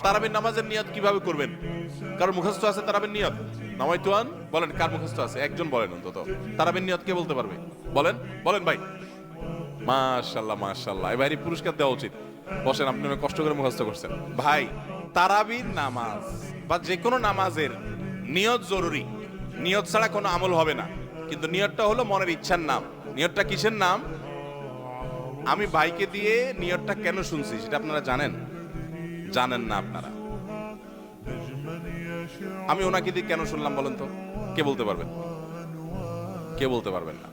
তারাবির নামাজের নিয়ত কিভাবে করবেন? কারণ মুখস্থ আছে তারাবির নিয়ত? নামাইতুয়ান বলেন, কার মুখস্থ আছে? একজন বলেন অন্তত। তারাবির নিয়ত কে বলতে পারবে? বলেন বলেন ভাই। মাশাআল্লাহ মাশাআল্লাহ, এই ভাইয়ের পুরস্কার দেওয়া উচিত। বসেন, আপনি অনেক কষ্ট করে মুখস্থ করছেন ভাই। তারাবির নামাজ বা যে কোনো নামাজের নিয়ত জরুরি। নিয়ত ছাড়া কোনো আমল হবে না। কিন্তু নিয়তটা হলো মনের ইচ্ছার নাম। নিয়তটা কিসের নাম? আমি ভাইকে দিয়ে নিয়তটা কেন শুনছি সেটা আপনারা জানেন? জানেন না আপনারা। আমি ওনাকে দিয়ে কেন শুনলাম বলেন তো? কে বলতে পারবেন? কে বলতে পারবেন না?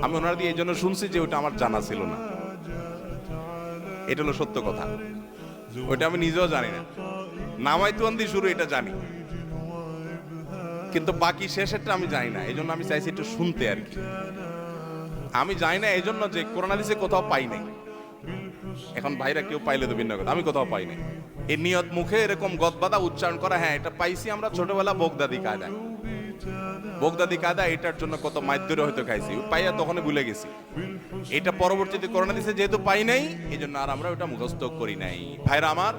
আমি ওনার দিয়ে এই জন্য শুনছি যে ওটা আমার জানা ছিল না। এটা হলো সত্য কথা। ওইটা আমি নিজেও জানি না। নামাইতুয়ান দিয়ে শুরু এটা জানি, কিন্তু বাকি শেষেরটা আমি জানি না। এই জন্য আমি চাইছি একটু শুনতে আর কি। আমি জানি না এই জন্য যে কোরআন হাদিসে কোথাও পাই নাই। এখন ভাইরা কেউ পাইলে তো ভিন্ন কথা, আমি কোথাও পাই নাই। এই নিয়ত মুখে এরকম গদবাদা উচ্চারণ করা, হ্যাঁ এটা পাইছি আমরা ছোটবেলা বগদাদি কায়দায়। বগদাদি কায়দা এটার জন্য কত মাইদ্যরে হয়তো খাইছি, পাইয়া তখন ভুলে গেছি। এটা পরবর্তীতে করোনা দিছে যেহেতু পাই নাই, এই জন্য আর আমরা ওটা মুখস্থ করি নাই। ভাইরা আমার,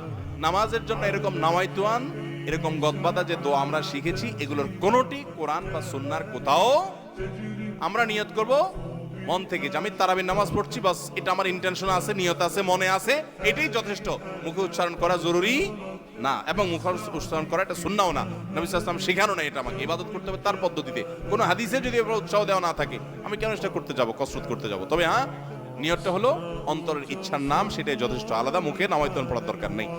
নামাজের জন্য এরকম নামাইতুয়ান, এরকম গদবাদা যে দোয়া আমরা শিখেছি, এগুলোর কোনোটি কোরআন বা সুন্নাহর কোথাও আমরা নিয়ত করব মন থেকে যে আমি তারাবির নামাজ পড়ছি, বাস এটা আমার ইন্টেনশন আছে, নিয়ত আছে, মনে আছে, এটাই যথেষ্ট। মুখে উচ্চারণ করা জরুরি না, এবং মুখে উচ্চারণ করা এটা সুন্নাহও না। নবী সাল্লাল্লাহু আলাইহি ওয়াসাল্লাম শেখানো না এটা আমাকে। ইবাদত করতে হবে তার পদ্ধতিতে। কোনো হাদিসে যদি উৎসাহ দেওয়া না থাকে, আমি কেন এটা করতে যাব, কসরত করতে যাব? তবে হ্যাঁ, নিয়তটা হলো অন্তরের ইচ্ছার নাম, সেটাই যথেষ্ট। আলাদা মুখে নামাইতুয়ান পড়ার দরকার নেই।